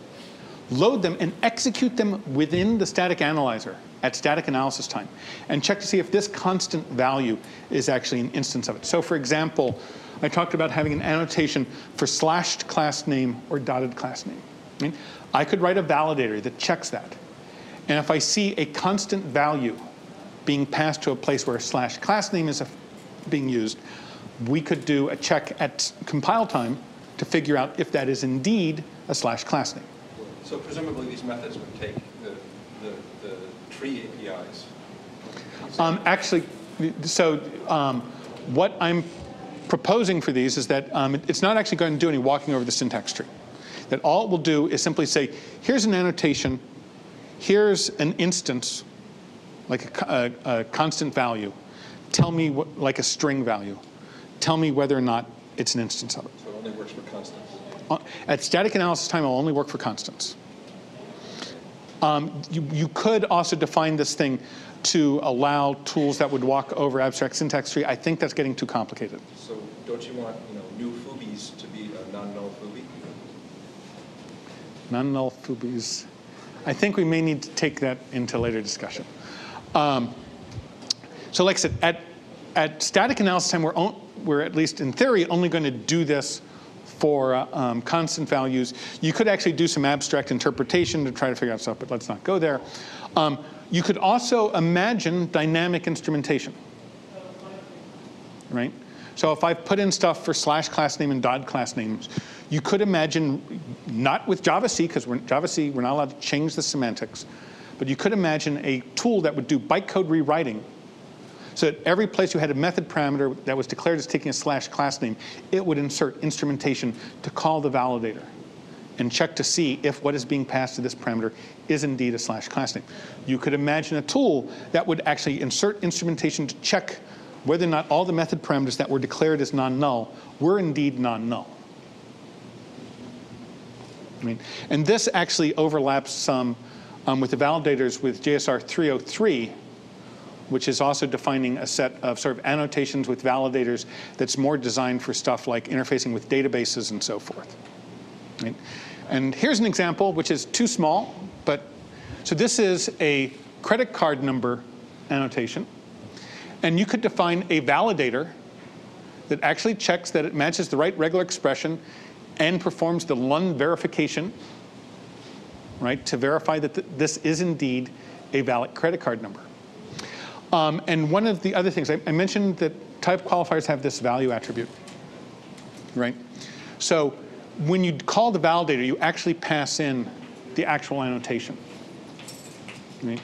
load them, and execute them within the static analyzer at static analysis time, and check to see if this constant value is actually an instance of it. So for example, I talked about having an annotation for slashed class name or dotted class name. Right? I could write a validator that checks that. And if I see a constant value being passed to a place where a slash class name is being used, we could do a check at compile time to figure out if that is indeed a slash class name. So presumably these methods would take the tree APIs. Actually, so what I'm proposing for these is that it's not actually going to do any walking over the syntax tree. That all it will do is simply say, here's an annotation, here's an instance, like a constant value. Tell me, like a string value. Tell me whether or not it's an instance of it. So it only works for constants. At static analysis time, it will only work for constants. You could also define this thing to allow tools that would walk over abstract syntax tree. I think that's getting too complicated. So don't you want new foobies to be a non-null foobie? Non-null foobies. I think we may need to take that into later discussion. So like I said, at static analysis time, we're at least in theory only going to do this for constant values. You could actually do some abstract interpretation to try to figure out stuff, but let's not go there. You could also imagine dynamic instrumentation, right? So if I put in stuff for slash class name and dot class names, you could imagine, not with Java-C, because Java-C, we're not allowed to change the semantics, but you could imagine a tool that would do bytecode rewriting so that every place you had a method parameter that was declared as taking a slash class name, it would insert instrumentation to call the validator and check to see if what is being passed to this parameter is indeed a slash class name. You could imagine a tool that would actually insert instrumentation to check whether or not all the method parameters that were declared as non-null were indeed non-null. And this actually overlaps some with the validators with JSR-305, which is also defining a set of sort of annotations with validators that's more designed for stuff like interfacing with databases and so forth. Right? And here's an example, which is too small, but so this is a credit card number annotation. And you could define a validator that actually checks that it matches the right regular expression and performs the LUN verification, right, to verify that this is indeed a valid credit card number. And one of the other things, I mentioned that type qualifiers have this value attribute, right? So when you call the validator, you actually pass in the actual annotation, right?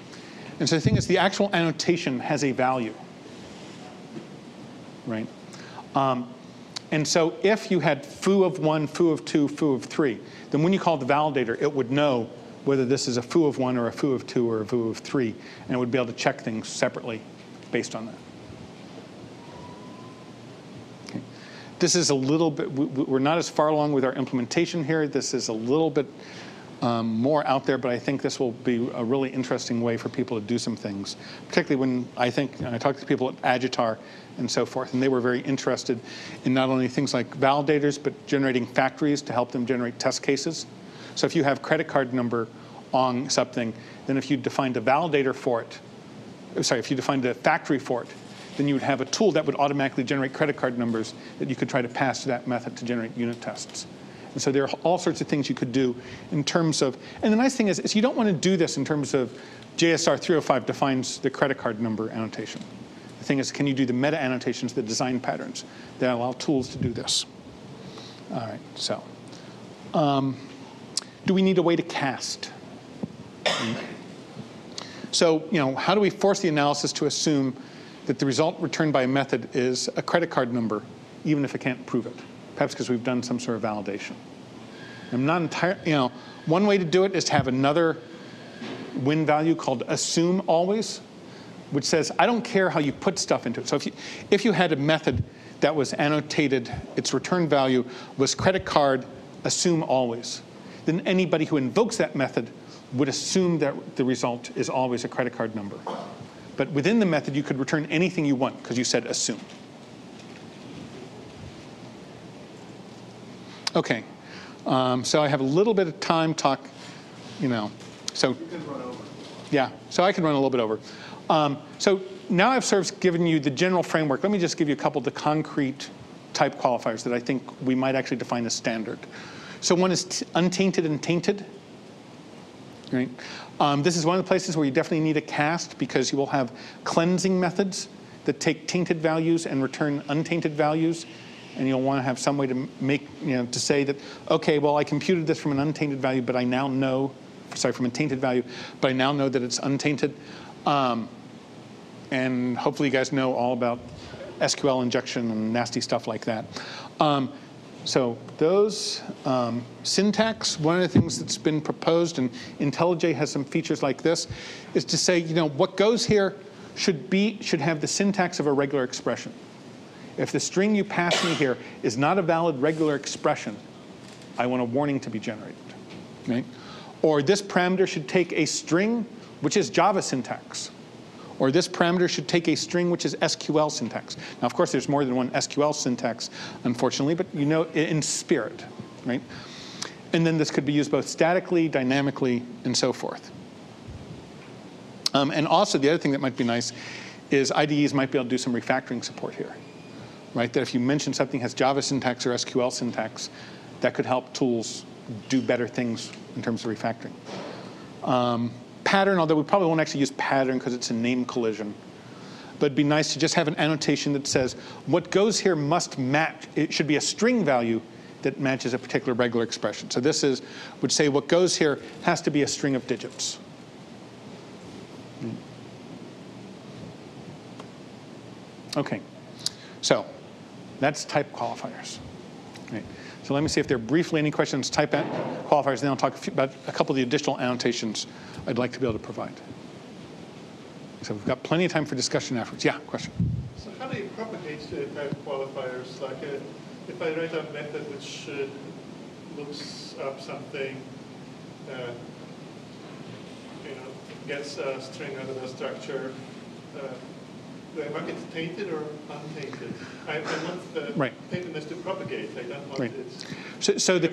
And so the thing is, the actual annotation has a value, right? And so if you had foo of 1, foo of 2, foo of 3, then when you call the validator, it would know whether this is a foo of 1 or a foo of 2 or a foo of 3, and it would be able to check things separately based on that. Okay. This is a little bit, we're not as far along with our implementation here. This is a little bit more out there, but I think this will be a really interesting way for people to do some things, particularly when I talked to people at Agitar and so forth, and they were very interested in not only things like validators, but generating factories to help them generate test cases. So if you have credit card number on something, then if you defined a validator for it, if you defined a factory for it, then you would have a tool that would automatically generate credit card numbers that you could try to pass to that method to generate unit tests. And so there are all sorts of things you could do in terms of, and the nice thing is you don't want to do this in terms of JSR-305 defines the credit card number annotation. The thing is, can you do the meta-annotations, the design patterns that allow tools to do this? All right, so. Do we need a way to cast? So, how do we force the analysis to assume that the result returned by a method is a credit card number, even if it can't prove it? Perhaps because we've done some sort of validation. I'm not entirely, one way to do it is to have another win value called assume always, which says, I don't care how you put stuff into it. So if you had a method that was annotated, its return value was credit card, assume always, then anybody who invokes that method would assume that the result is always a credit card number. But within the method, you could return anything you want because you said assume. OK. So I have a little bit of time talk, So You can run over. Yeah, so I can run a little bit over. So now I've sort of given you the general framework. Let me just give you a couple of the concrete type qualifiers that I think we might actually define as standard. So one is untainted and tainted. Right? This is one of the places where you definitely need a cast because you will have cleansing methods that take tainted values and return untainted values. And you'll want to have some way to make, to say that, OK, well, I computed this from an untainted value, but I now know, from a tainted value, but I now know that it's untainted. And hopefully you guys know all about SQL injection and nasty stuff like that. So those syntax, one of the things that's been proposed, and IntelliJ has some features like this, is to say, what goes here should have the syntax of a regular expression. If the string you pass me here is not a valid regular expression, I want a warning to be generated. Right? Or this parameter should take a string, which is Java syntax. Or this parameter should take a string, which is SQL syntax. Now, of course, there's more than one SQL syntax, unfortunately, but in spirit. Right? And then this could be used both statically, dynamically, and so forth. And also, the other thing that might be nice is IDEs might be able to do some refactoring support here. Right? That if you mention something has Java syntax or SQL syntax, that could help tools do better things in terms of refactoring. Pattern, although we probably won't actually use pattern because it's a name collision. But it'd be nice to just have an annotation that says, what goes here must match. It should be a string value that matches a particular regular expression. So this would say what goes here has to be a string of digits. OK. So that's type qualifiers. Right. So let me see if there are briefly any questions, type qualifiers, and then I'll talk about a couple of the additional annotations I'd like to be able to provide. So we've got plenty of time for discussion afterwards. Yeah, question? So how do you propagate type qualifiers? Like if I write a method which looks up something, gets a string out of a structure, do I mark it tainted or untainted? I want the taintedness to propagate. I don't want it. So the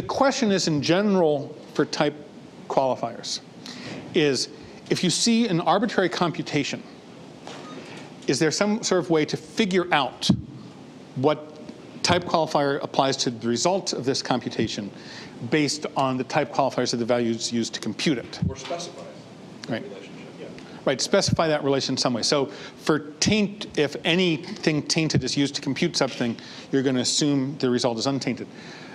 question is, in general, for type qualifiers, is if you see an arbitrary computation, is there some sort of way to figure out what type qualifier applies to the result of this computation based on the type qualifiers of the values used to compute it? Or specify right. relationship. Yeah. Right, specify that relation in some way. So for taint, if anything tainted is used to compute something, you're going to assume the result is untainted.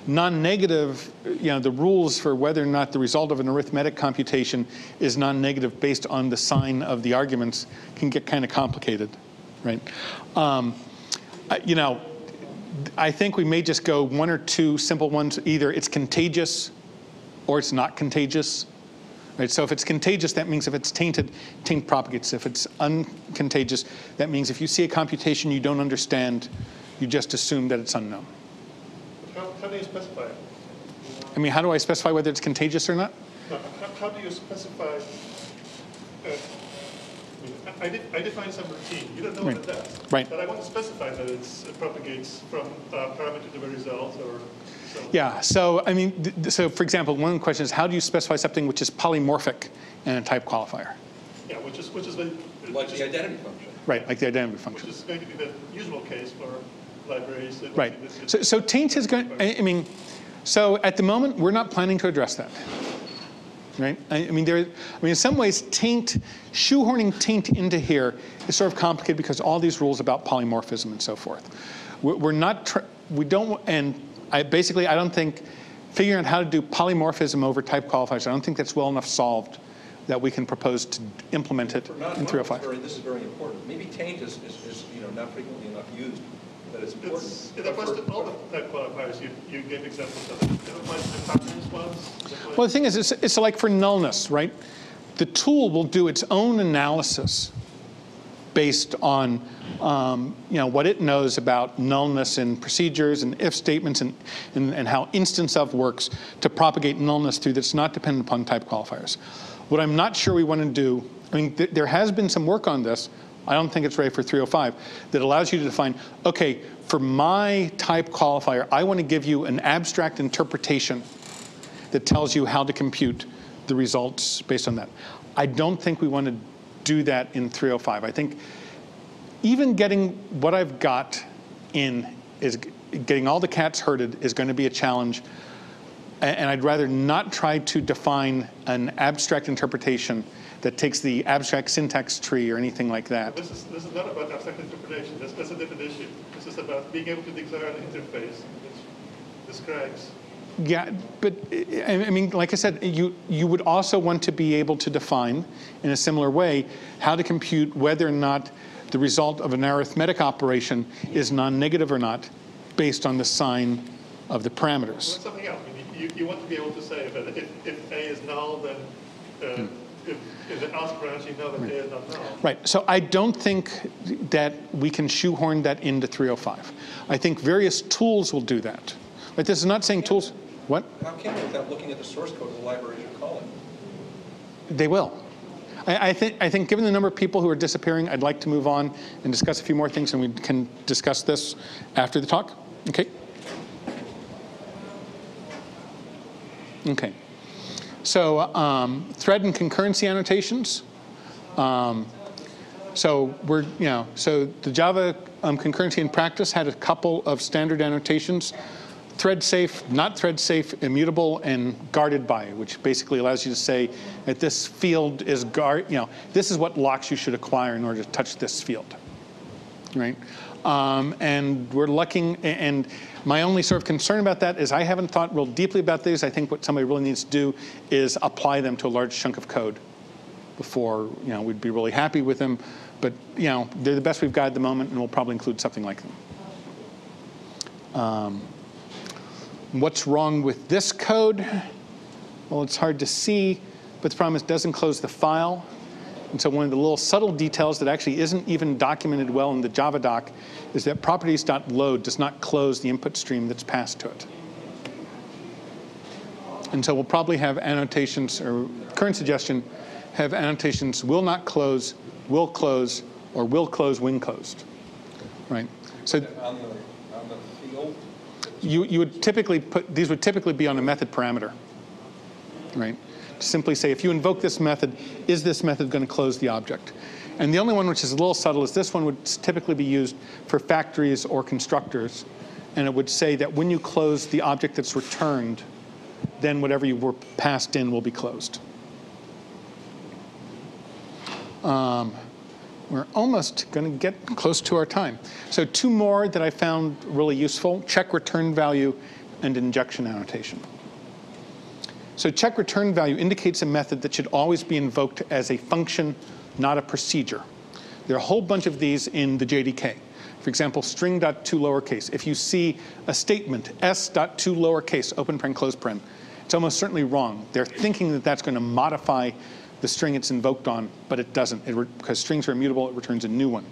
Non-negative, the rules for whether or not the result of an arithmetic computation is non-negative based on the sign of the arguments can get kind of complicated, right? I think we may just go one or two simple ones. Either it's contagious or it's not contagious. Right? So if it's contagious, that means if it's tainted, taint propagates. If it's uncontagious, that means if you see a computation you don't understand, you just assume that it's unknown. How do you specify it? I mean, how do I specify whether it's contagious or not? No, how do you specify? I define some routine. You don't know what it does. Right. But I want to specify that it propagates from parameter to the result or so. Yeah. So I mean, so for example, one question is how do you specify something which is polymorphic in a type qualifier? Yeah, which is like the identity function. Right, like the identity function. Which is going to be the usual case for libraries. Right. So taint is going. I mean, so at the moment we're not planning to address that. Right. I mean, in some ways, shoehorning taint into here is sort of complicated because all these rules about polymorphism and so forth. We don't. And I don't think figuring out how to do polymorphism over type qualifiers. I don't think that's well enough solved that we can propose to implement it in 305. This is very important. Maybe taint is not frequently enough used that is important. It applies to all the type qualifiers. You gave examples of it. It applies to patterns ones. Well, the thing is, it's like for nullness, right? The tool will do its own analysis based on what it knows about nullness in procedures and if statements and how instance of works to propagate nullness through that's not dependent upon type qualifiers. What I'm not sure we want to do, I mean, there has been some work on this. I don't think it's ready for 305 that allows you to define, okay, for my type qualifier, I want to give you an abstract interpretation that tells you how to compute the results based on that. I don't think we want to do that in 305. I think even getting what I've got in is getting all the cats herded is going to be a challenge. And I'd rather not try to define an abstract interpretation that takes the abstract syntax tree or anything like that. This is not about abstract interpretation. That's a different issue. This is about being able to declare an interface which describes. Yeah, but I mean, like I said, you would also want to be able to define in a similar way how to compute whether or not the result of an arithmetic operation is non-negative or not based on the sign of the parameters. Well, that's something else. I mean, you want to be able to say that if A is null, then if the else branch, you know that A is not null. Right. So I don't think that we can shoehorn that into 305. I think various tools will do that. But this is not saying tools. What? How can they without looking at the source code of the library you're calling? They will. I think given the number of people who are disappearing, I'd like to move on and discuss a few more things, and we can discuss this after the talk. Okay? Okay. So thread and concurrency annotations. So the Java concurrency in practice had a couple of standard annotations. Thread safe, not thread safe, immutable, and guarded by, which basically allows you to say that this field is this is what locks you should acquire in order to touch this field, right? And we're looking, and my only sort of concern about that is I haven't thought real deeply about these. I think what somebody really needs to do is apply them to a large chunk of code before we'd be really happy with them. But they're the best we've got at the moment, and we'll probably include something like them. What's wrong with this code? Well, it's hard to see, but the problem is it doesn't close the file. And so one of the little subtle details that actually isn't even documented well in the Java doc is that properties.load does not close the input stream that's passed to it. And so we'll probably have annotations, or current suggestion, have annotations will not close, will close, or will close when closed, right? So On the field? you would typically these would typically be on a method parameter, right? Simply say, if you invoke this method, is this method going to close the object? And the only one which is a little subtle is this one would typically be used for factories or constructors. And it would say that when you close the object that's returned, then whatever you were passed in will be closed. We're almost going to get close to our time. So two more that I found really useful: check return value and injection annotation. So check return value indicates a method that should always be invoked as a function, not a procedure. There are a whole bunch of these in the JDK. For example, string.to lowercase. If you see a statement, s.to lowercase, open paren, close paren, it's almost certainly wrong. They're thinking that that's going to modify the string it's invoked on, but it doesn't. Because strings are immutable, it returns a new one.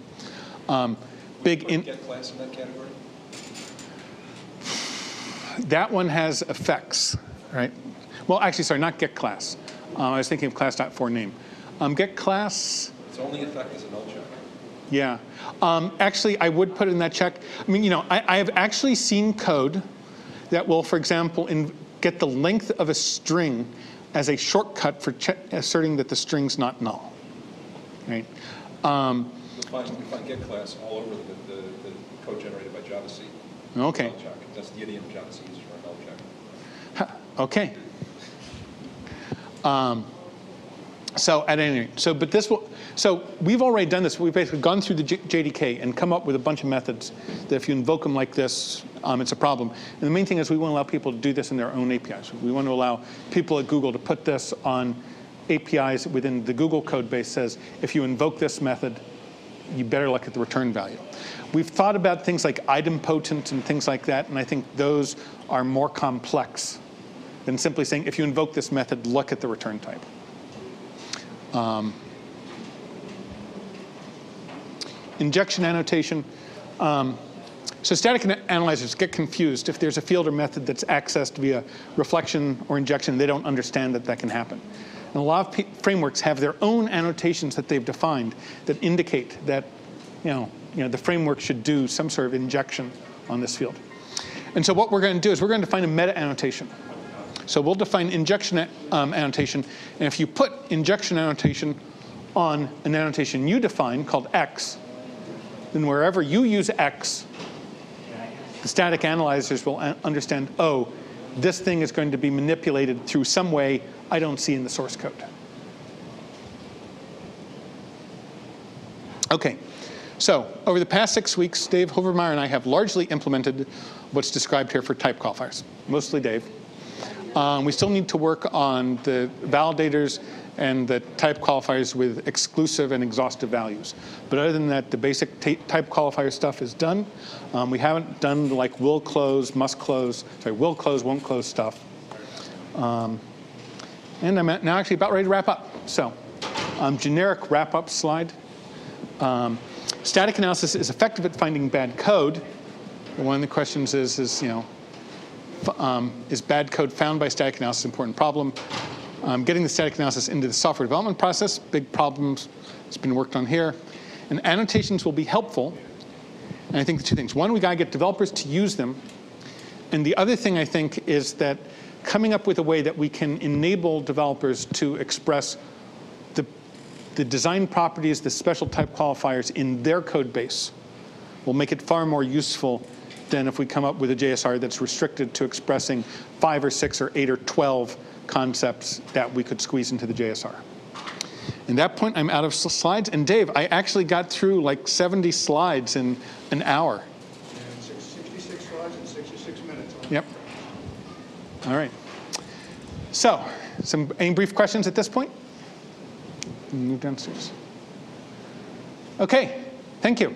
Get class in that category? That one has effects, right? Well, actually, sorry, not get class. I was thinking of class.for name. Get class. Its only effect is a null check. Yeah. Actually, I would put it in that check. I mean, I have actually seen code that will, for example, get the length of a string as a shortcut for asserting that the string's not null, right? You'll find get class all over the code generated by Java C. Okay. Null check. That's the idiom Java C uses for a null check. Okay. So at any rate, so we've already done this. We've basically gone through the JDK and come up with a bunch of methods that if you invoke them like this, it's a problem. And the main thing is we want to allow people to do this in their own APIs. We want to allow people at Google to put this on APIs within the Google code base. Says if you invoke this method, you better look at the return value. We've thought about things like idempotent and things like that, and I think those are more complex than simply saying, if you invoke this method, look at the return type. Injection annotation. So static analyzers get confused if there's a field or method that's accessed via reflection or injection. They don't understand that that can happen. And a lot of frameworks have their own annotations that they've defined that indicate that the framework should do some sort of injection on this field. And so what we're going to do is we're going to define a meta-annotation. So we'll define injection annotation. And if you put injection annotation on an annotation you define called X, then wherever you use X, the static analyzers will understand, oh, this thing is going to be manipulated through some way I don't see in the source code. OK. So over the past 6 weeks, Dave Hovermeyer and I have largely implemented what's described here for type qualifiers, mostly Dave. We still need to work on the validators and the type qualifiers with exclusive and exhaustive values. But other than that, the basic type qualifier stuff is done. We haven't done the like will close, must close, sorry, will close, won't close stuff. And I'm now actually about ready to wrap up. So generic wrap-up slide. Static analysis is effective at finding bad code. One of the questions is bad code found by static analysis an important problem? Getting the static analysis into the software development process, big problems. It's been worked on here. And annotations will be helpful. And I think the two things. One, we got to get developers to use them. And the other thing I think is that coming up with a way that we can enable developers to express the design properties, the special type qualifiers in their code base will make it far more useful than if we come up with a JSR that's restricted to expressing 5 or 6 or 8 or 12 concepts that we could squeeze into the JSR. At that point, I'm out of slides. And Dave, I actually got through like 70 slides in an hour. And 66 slides in 66 minutes. Yep. All right. So, any brief questions at this point? Move downstairs. OK, thank you.